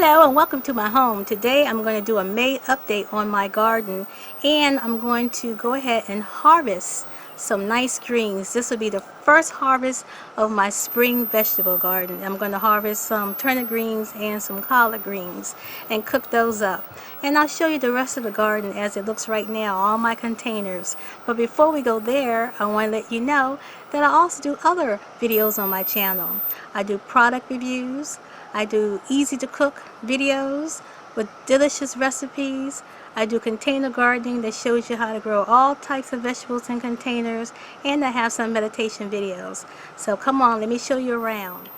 Hello and welcome to my home. Today I'm going to do a May update on my garden, and I'm going to go ahead and harvest some nice greens. This will be the first harvest of my spring vegetable garden. I'm going to harvest some turnip greens and some collard greens and cook those up. And I'll show you the rest of the garden as it looks right now, all my containers. But before we go there, I want to let you know that I also do other videos on my channel. I do product reviews. I do easy to cook videos with delicious recipes. I do container gardening that shows you how to grow all types of vegetables in containers, and I have some meditation videos. So come on, let me show you around.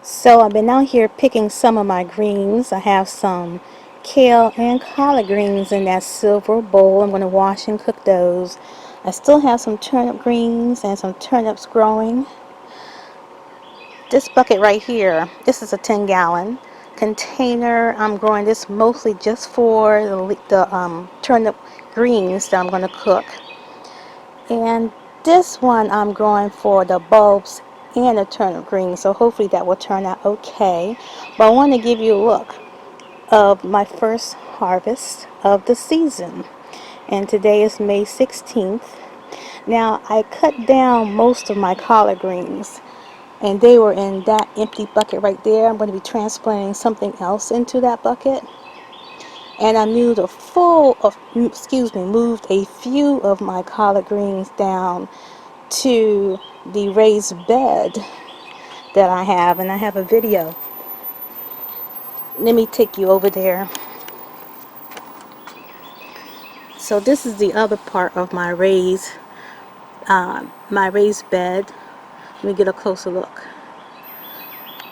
So I've been out here picking some of my greens. I have some kale and collard greens in that silver bowl. I'm going to wash and cook those. I still have some turnip greens and some turnips growing. This bucket right here, this is a 10-gallon container. I'm growing this mostly just for the turnip greens that I'm going to cook. And this one I'm growing for the bulbs and the turnip greens, so hopefully that will turn out okay. But I want to give you a look of my first harvest of the season. And today is May 16th. Now I cut down most of my collard greens, and they were in that empty bucket right there. I'm going to be transplanting something else into that bucket. And I moved moved a few of my collard greens down to the raised bed that I have, and I have a video. Let me take you over there. So this is the other part of my raised bed. Let me get a closer look.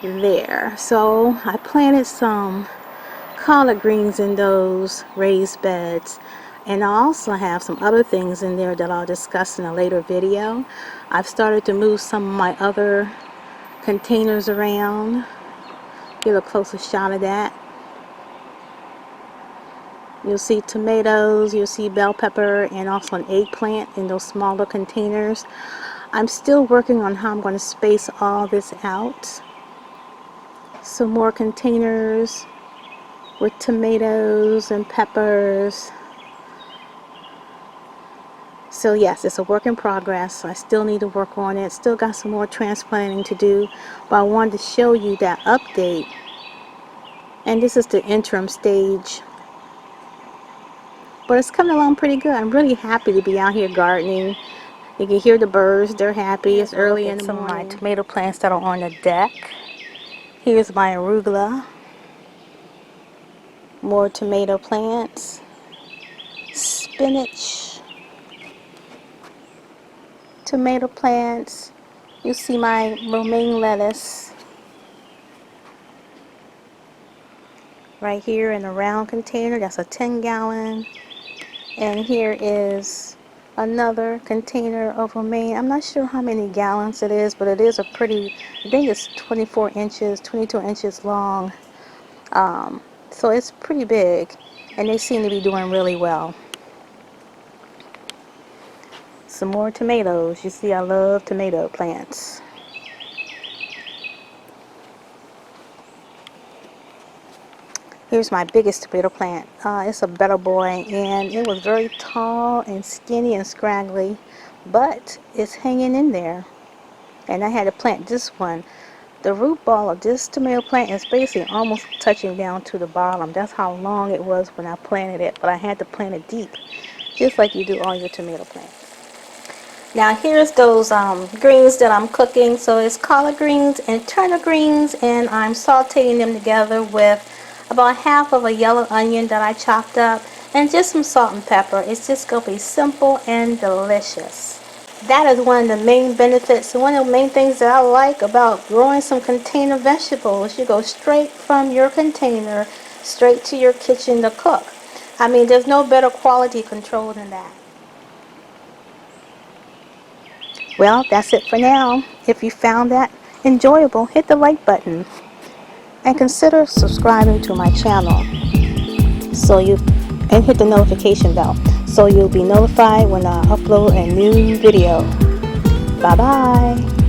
There. So I planted some collard greens in those raised beds, and I also have some other things in there that I'll discuss in a later video. I've started to move some of my other containers around. Get a closer shot of that. You'll see tomatoes, you'll see bell pepper, and also an eggplant in those smaller containers. I'm still working on how I'm going to space all this out. Some more containers with tomatoes and peppers. So yes, it's a work in progress. I still need to work on it. Still got some more transplanting to do, but I wanted to show you that update. And this is the interim stage, but it's coming along pretty good. I'm really happy to be out here gardening. You can hear the birds, they're happy. It's early in the morning. Some of my tomato plants that are on the deck. Here's my arugula. More tomato plants. Spinach. Tomato plants. You see my romaine lettuce right here in a round container. That's a 10-gallon. And here is another container of romaine. I'm not sure how many gallons it is, but it is a pretty, I think it's 24 inches, 22 inches long. So it's pretty big, and they seem to be doing really well. Some more tomatoes. You see, I love tomato plants. Here's my biggest tomato plant. It's a Better Boy, and it was very tall and skinny and scraggly, but it's hanging in there. And I had to plant this one. The root ball of this tomato plant is basically almost touching down to the bottom. That's how long it was when I planted it, but I had to plant it deep, just like you do all your tomato plants. Now here's those greens that I'm cooking. So it's collard greens and turnip greens, and I'm sauteing them together with about half of a yellow onion that I chopped up, and just some salt and pepper. It's just going to be simple and delicious. That is one of the main benefits, and one of the main things that I like about growing some container vegetables. You go straight from your container straight to your kitchen to cook. I mean, there's no better quality control than that. Well, that's it for now. If you found that enjoyable, hit the like button and consider subscribing to my channel and hit the notification bell so you'll be notified when I upload a new video. Bye bye.